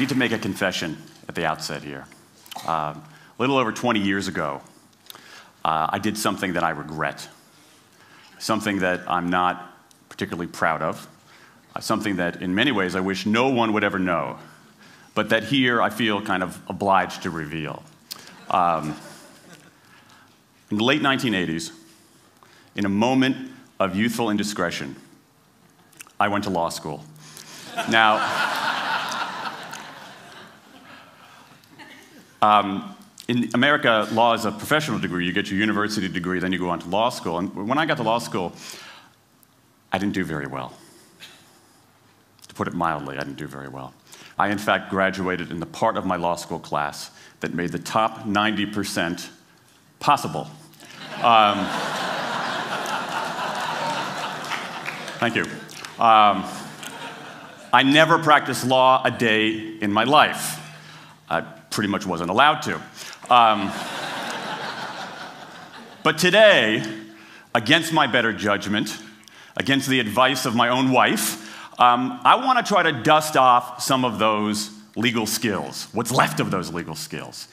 need to make a confession at the outset here. A little over 20 years ago, I did something that I regret, something that I'm not particularly proud of, something that in many ways I wish no one would ever know, but that here I feel kind of obliged to reveal. In the late 1980s, in a moment of youthful indiscretion, I went to law school. Now, in America, law is a professional degree. You get your university degree, then you go on to law school. And when I got to law school, I didn't do very well. To put it mildly, I didn't do very well. I, in fact, graduated in the part of my law school class that made the top 90% possible. Thank you. I never practiced law a day in my life. I pretty much wasn't allowed to. But today, against my better judgment, against the advice of my own wife, I want to try to dust off some of those legal skills, what's left of those legal skills.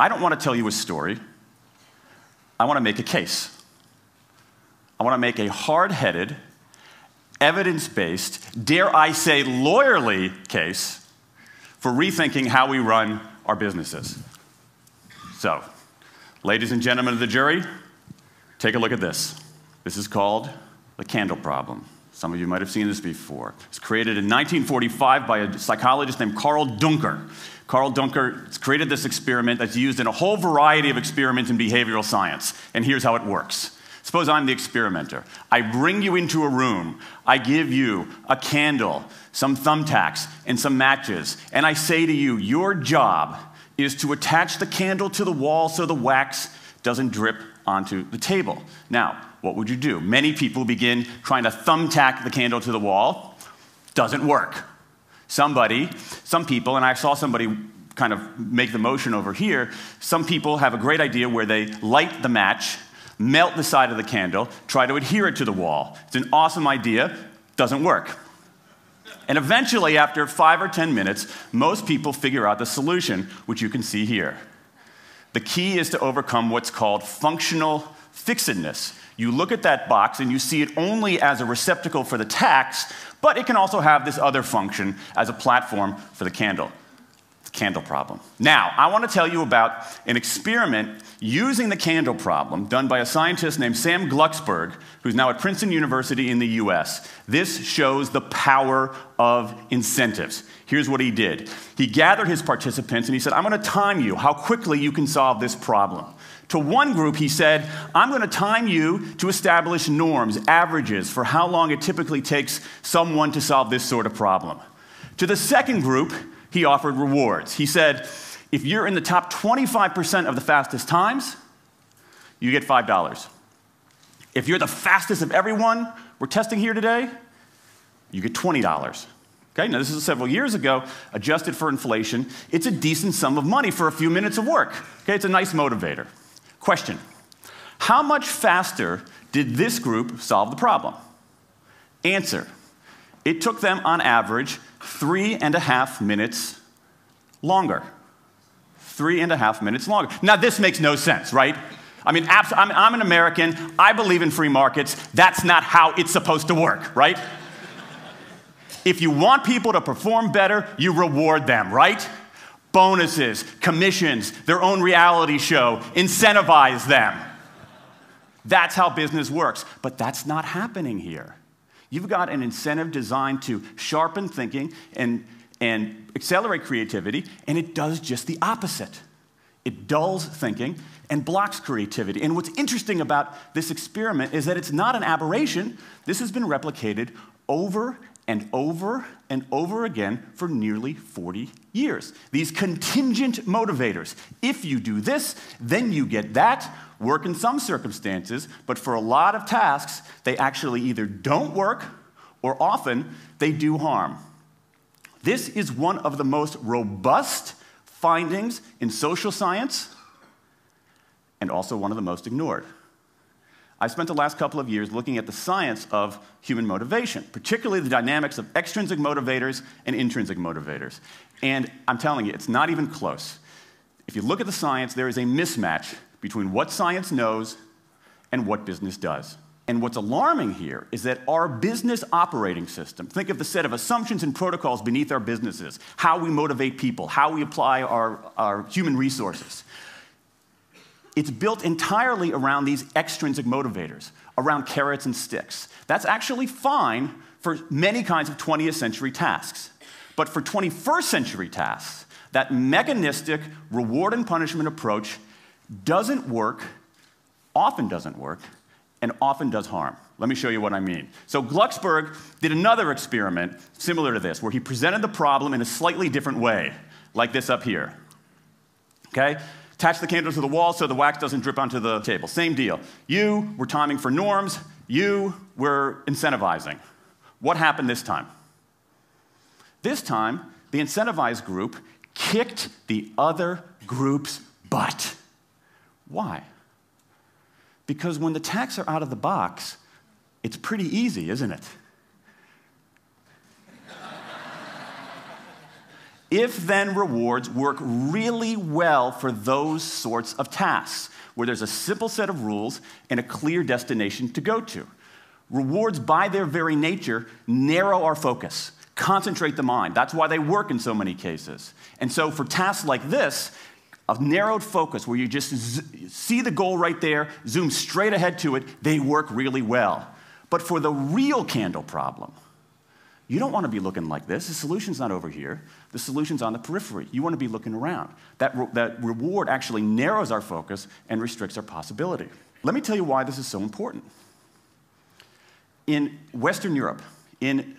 I don't want to tell you a story. I want to make a case. I want to make a hard-headed, evidence-based, dare I say lawyerly case for rethinking how we run our businesses. So, ladies and gentlemen of the jury, take a look at this. This is called the candle problem. Some of you might have seen this before. It was created in 1945 by a psychologist named Carl Duncker. Carl Duncker created this experiment that's used in a whole variety of experiments in behavioral science. And here's how it works. Suppose I'm the experimenter. I bring you into a room. I give you a candle, some thumbtacks, and some matches. And I say to you, your job is to attach the candle to the wall so the wax doesn't drip onto the table. Now, what would you do? Many people begin trying to thumbtack the candle to the wall. Doesn't work. Some people, and I saw somebody kind of make the motion over here, some people have a great idea where they light the match, melt the side of the candle, try to adhere it to the wall. It's an awesome idea. Doesn't work. And eventually, after 5 or 10 minutes, most people figure out the solution, which you can see here. The key is to overcome what's called functional fixedness. You look at that box and you see it only as a receptacle for the tacks, but it can also have this other function as a platform for the candle. The candle problem. Now, I want to tell you about an experiment using the candle problem done by a scientist named Sam Glucksberg, who's now at Princeton University in the US. This shows the power of incentives. Here's what he did. He gathered his participants and he said, I'm going to time you how quickly you can solve this problem. To one group, he said, I'm going to time you to establish norms, averages, for how long it typically takes someone to solve this sort of problem. To the second group, he offered rewards. He said, if you're in the top 25% of the fastest times, you get $5. If you're the fastest of everyone we're testing here today, you get $20. Okay, now this is several years ago, adjusted for inflation. It's a decent sum of money for a few minutes of work. Okay, it's a nice motivator. Question, how much faster did this group solve the problem? Answer, it took them on average 3.5 minutes longer. 3.5 minutes longer. Now this makes no sense, right? I mean, I'm an American, I believe in free markets, that's not how it's supposed to work, right? If you want people to perform better, you reward them, right? Bonuses, commissions, their own reality show, incentivize them. That's how business works, but that's not happening here. You've got an incentive designed to sharpen thinking and accelerate creativity, and it does just the opposite. It dulls thinking and blocks creativity. And what's interesting about this experiment is that it's not an aberration. This has been replicated over and over and over again for nearly 40 years. These contingent motivators. If you do this, then you get that. Work in some circumstances, but for a lot of tasks, they actually either don't work or often they do harm. This is one of the most robust findings in social science and also one of the most ignored. I spent the last couple of years looking at the science of human motivation, particularly the dynamics of extrinsic motivators and intrinsic motivators. And I'm telling you, it's not even close. If you look at the science, there is a mismatch between what science knows and what business does. And what's alarming here is that our business operating system, think of the set of assumptions and protocols beneath our businesses, how we motivate people, how we apply our human resources. It's built entirely around these extrinsic motivators, around carrots and sticks. That's actually fine for many kinds of 20th century tasks. But for 21st century tasks, that mechanistic reward and punishment approach doesn't work, often doesn't work, and often does harm. Let me show you what I mean. So Glucksberg did another experiment similar to this, where he presented the problem in a slightly different way, like this up here. Okay? Attach the candle to the wall so the wax doesn't drip onto the table. Same deal. You were timing for norms. You were incentivizing. What happened this time? This time, the incentivized group kicked the other group's butt. Why? Because when the tacks are out of the box, it's pretty easy, isn't it? If-then rewards work really well for those sorts of tasks, where there's a simple set of rules and a clear destination to go to. Rewards, by their very nature, narrow our focus, concentrate the mind. That's why they work in so many cases. And so for tasks like this, a narrowed focus where you just see the goal right there, zoom straight ahead to it, they work really well. But for the real candle problem, you don't want to be looking like this. The solution's not over here. The solution's on the periphery. You want to be looking around. That reward actually narrows our focus and restricts our possibility. Let me tell you why this is so important. In Western Europe, in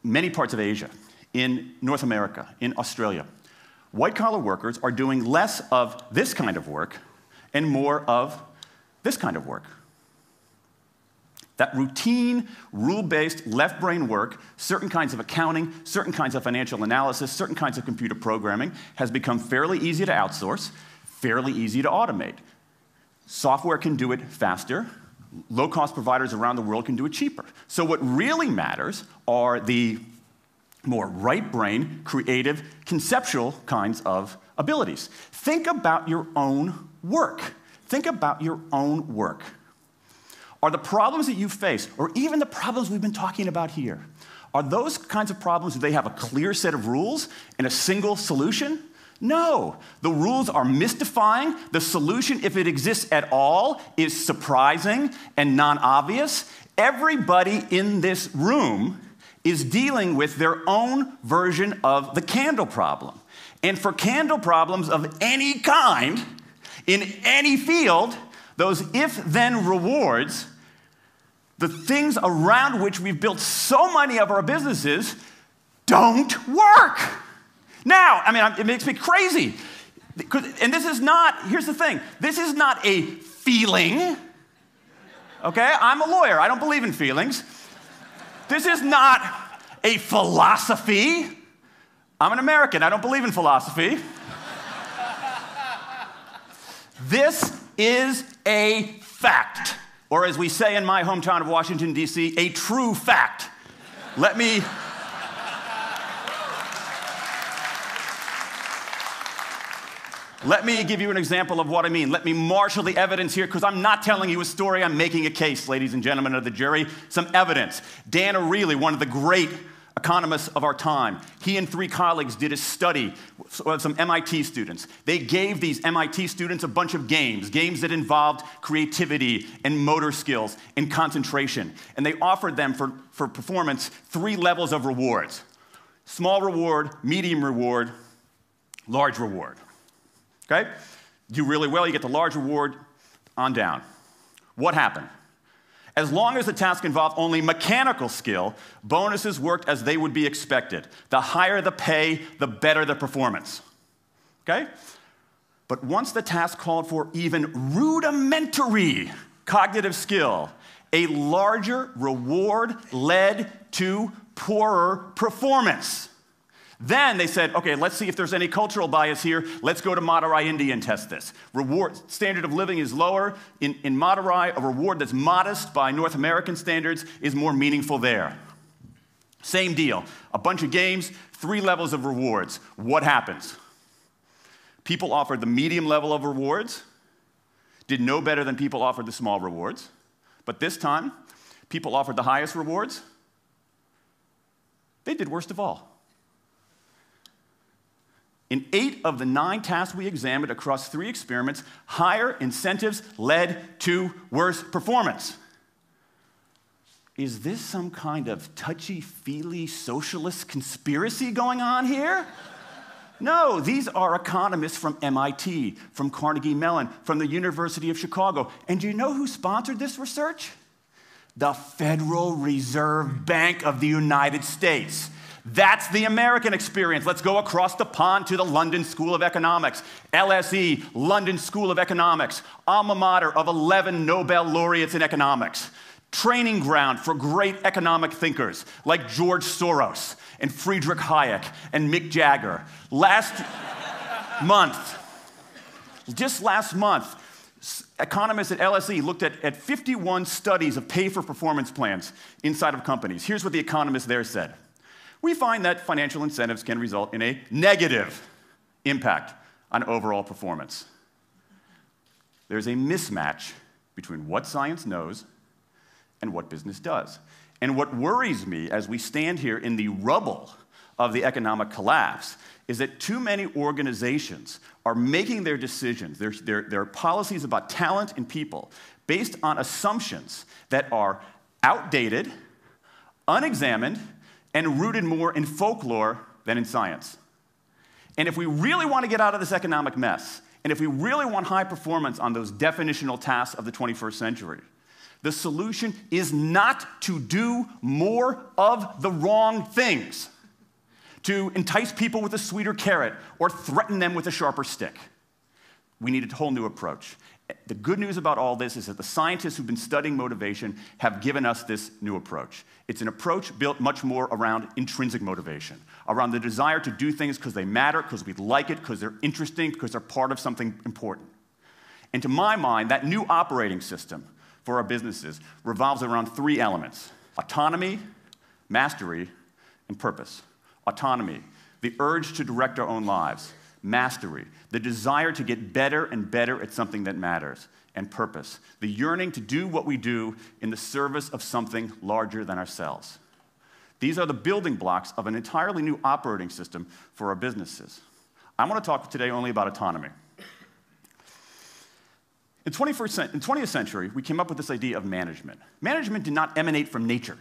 many parts of Asia, in North America, in Australia, white-collar workers are doing less of this kind of work and more of this kind of work. That routine, rule-based, left-brain work, certain kinds of accounting, certain kinds of financial analysis, certain kinds of computer programming, has become fairly easy to outsource, fairly easy to automate. Software can do it faster. Low-cost providers around the world can do it cheaper. So what really matters are the more right-brain, creative, conceptual kinds of abilities. Think about your own work. Think about your own work. Are the problems that you face, or even the problems we've been talking about here, are those kinds of problems, do they have a clear set of rules and a single solution? No. The rules are mystifying. The solution, if it exists at all, is surprising and non-obvious. Everybody in this room is dealing with their own version of the candle problem. And for candle problems of any kind, in any field, those if-then rewards, the things around which we've built so many of our businesses, don't work. Now, I mean, it makes me crazy. And this is not, here's the thing, this is not a feeling, okay? I'm a lawyer, I don't believe in feelings. This is not a philosophy. I'm an American, I don't believe in philosophy. This is a fact, or as we say in my hometown of Washington, D.C., a true fact. Let me give you an example of what I mean. Let me marshal the evidence here, because I'm not telling you a story, I'm making a case, ladies and gentlemen of the jury. Some evidence. Dan Ariely, one of the great economists of our time, he and 3 colleagues did a study of some MIT students. They gave these MIT students a bunch of games that involved creativity and motor skills and concentration. And they offered them for performance 3 levels of rewards. Small reward, medium reward, large reward. Okay? Do really well, you get the large reward, on down. What happened? As long as the task involved only mechanical skill, bonuses worked as they would be expected. The higher the pay, the better the performance. Okay? But once the task called for even rudimentary cognitive skill, a larger reward led to poorer performance. Then they said, okay, let's see if there's any cultural bias here. Let's go to Madurai, India and test this. Standard of living is lower. In Madurai, a reward that's modest by North American standards is more meaningful there. Same deal. A bunch of games, 3 levels of rewards. What happens? People offered the medium level of rewards, did no better than people offered the small rewards. But this time, people offered the highest rewards. They did worst of all. In 8 of the 9 tasks we examined across 3 experiments, higher incentives led to worse performance. Is this some kind of touchy-feely socialist conspiracy going on here? No, these are economists from MIT, from Carnegie Mellon, from the University of Chicago. And do you know who sponsored this research? The Federal Reserve Bank of the United States. That's the American experience. Let's go across the pond to the London School of Economics. LSE, London School of Economics, alma mater of 11 Nobel laureates in economics. Training ground for great economic thinkers like George Soros and Friedrich Hayek and Mick Jagger. Just last month, economists at LSE looked at 51 studies of pay-for-performance plans inside of companies. Here's what the economists there said. We find that financial incentives can result in a negative impact on overall performance. There's a mismatch between what science knows and what business does. And what worries me as we stand here in the rubble of the economic collapse is that too many organizations are making their decisions, their policies about talent and people, based on assumptions that are outdated, unexamined, and rooted more in folklore than in science. And if we really want to get out of this economic mess, and if we really want high performance on those definitional tasks of the 21st century, the solution is not to do more of the wrong things, to entice people with a sweeter carrot or threaten them with a sharper stick. We need a whole new approach. The good news about all this is that the scientists who've been studying motivation have given us this new approach. It's an approach built much more around intrinsic motivation, around the desire to do things because they matter, because we like it, because they're interesting, because they're part of something important. And to my mind, that new operating system for our businesses revolves around 3 elements: autonomy, mastery, and purpose. Autonomy, the urge to direct our own lives. Mastery, the desire to get better and better at something that matters. And purpose, the yearning to do what we do in the service of something larger than ourselves. These are the building blocks of an entirely new operating system for our businesses. I want to talk today only about autonomy. In the 20th century, we came up with this idea of management. Management did not emanate from nature.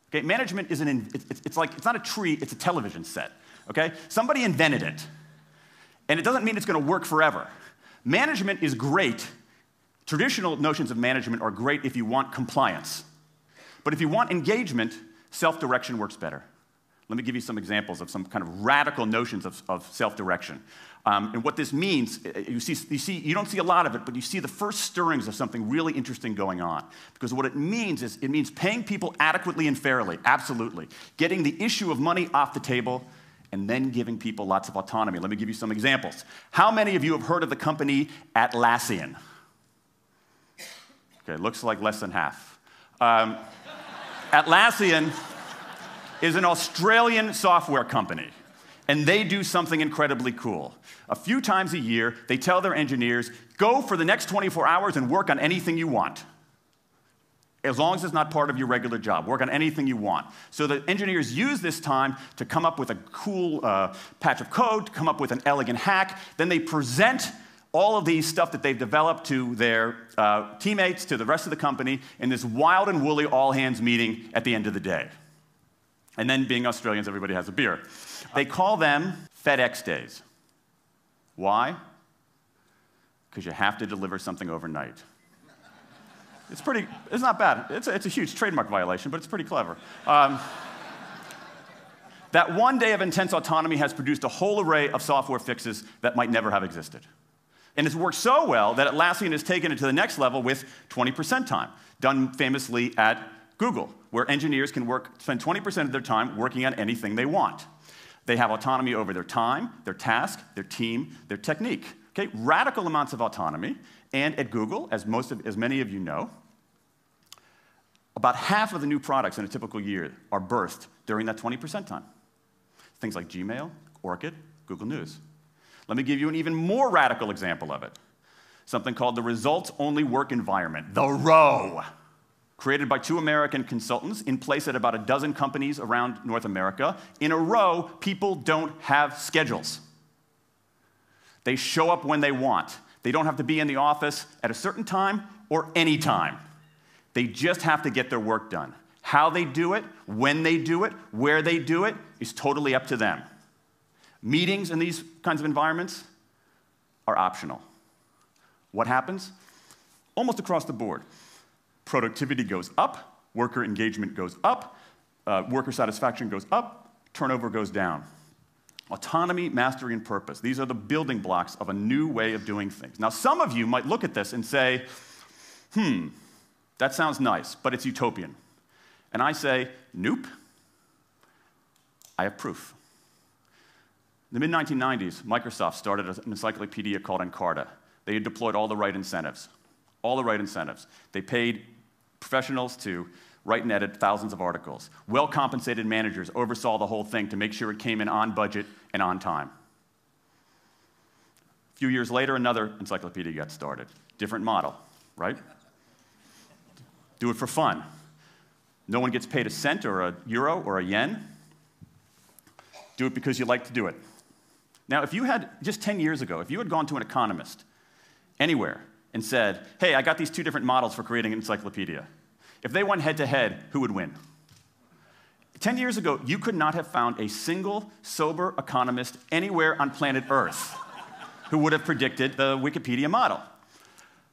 Okay? Management is it's not a tree, it's a television set. Okay? Somebody invented it. And it doesn't mean it's going to work forever. Management is great. Traditional notions of management are great if you want compliance. But if you want engagement, self-direction works better. Let me give you some examples of some kind of radical notions of self-direction. And what this means, you don't see a lot of it, but you see the first stirrings of something really interesting going on. Because what it means is it means paying people adequately and fairly, absolutely. Getting the issue of money off the table, and then giving people lots of autonomy. Let me give you some examples. How many of you have heard of the company Atlassian? Okay, looks like less than half. Atlassian is an Australian software company, and they do something incredibly cool. A few times a year, they tell their engineers, go for the next 24 hours and work on anything you want. As long as it's not part of your regular job. Work on anything you want. So the engineers use this time to come up with a cool patch of code, to come up with an elegant hack. Then they present all of these stuff that they've developed to their teammates, to the rest of the company, in this wild and woolly all-hands meeting at the end of the day. And then, being Australians, everybody has a beer. They call them FedEx days. Why? Because you have to deliver something overnight. It's not bad. It's a huge trademark violation, but it's pretty clever. That one day of intense autonomy has produced a whole array of software fixes that might never have existed. And it's worked so well that Atlassian has taken it to the next level with 20% time, done famously at Google, where engineers can spend 20% of their time working on anything they want. They have autonomy over their time, their task, their team, their technique. Okay? Radical amounts of autonomy. And at Google, as many of you know, about half of the new products in a typical year are birthed during that 20% time. Things like Gmail, Orkut, Google News. Let me give you an even more radical example of it. Something called the results-only work environment, the ROWE, created by 2 American consultants in place at about a dozen companies around North America. In a row, people don't have schedules. They show up when they want. They don't have to be in the office at a certain time or any time. They just have to get their work done. How they do it, when they do it, where they do it, is totally up to them. Meetings in these kinds of environments are optional. What happens? Almost across the board. Productivity goes up, worker engagement goes up, worker satisfaction goes up, turnover goes down. Autonomy, mastery, and purpose. These are the building blocks of a new way of doing things. Now, some of you might look at this and say, that sounds nice, but it's utopian. And I say, nope. I have proof. In the mid-1990s, Microsoft started an encyclopedia called Encarta. They had deployed all the right incentives. All the right incentives. They paid professionals to write and edit thousands of articles. Well-compensated managers oversaw the whole thing to make sure it came in on budget and on time. A few years later, another encyclopedia got started. Different model, right? Do it for fun. No one gets paid a cent or a euro or a yen. Do it because you like to do it. Now, if you had, just 10 years ago, if you had gone to an economist anywhere and said, hey, I got these 2 different models for creating an encyclopedia, if they went head-to-head, who would win? 10 years ago, you could not have found a single sober economist anywhere on planet Earth who would have predicted the Wikipedia model.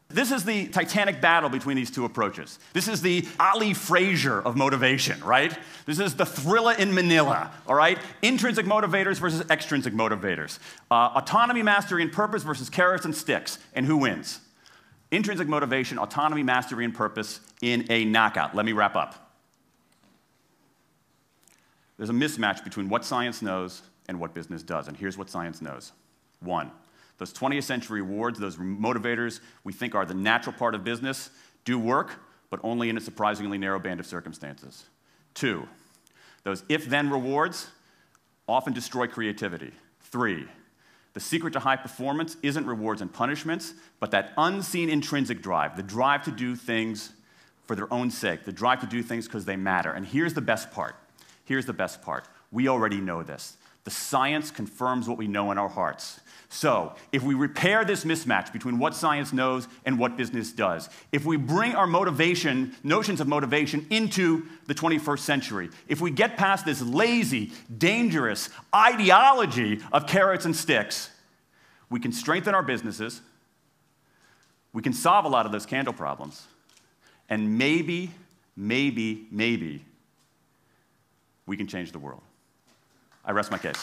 This is the titanic battle between these 2 approaches. This is the Ali Frazier of motivation, right? This is the thriller in Manila, all right? Intrinsic motivators versus extrinsic motivators. Autonomy, mastery, and purpose versus carrots and sticks. And who wins? Intrinsic motivation, autonomy, mastery, and purpose in a knockout. Let me wrap up. There's a mismatch between what science knows and what business does. And here's what science knows. 1. Those 20th century rewards, those motivators we think are the natural part of business, do work, but only in a surprisingly narrow band of circumstances. 2, those if-then rewards often destroy creativity. 3, the secret to high performance isn't rewards and punishments, but that unseen intrinsic drive, the drive to do things for their own sake, the drive to do things because they matter. And here's the best part. Here's the best part. We already know this. The science confirms what we know in our hearts. So, if we repair this mismatch between what science knows and what business does, if we bring our motivation, notions of motivation, into the 21st century, if we get past this lazy, dangerous ideology of carrots and sticks, we can strengthen our businesses, we can solve a lot of those candle problems, and maybe, we can change the world. I rest my case.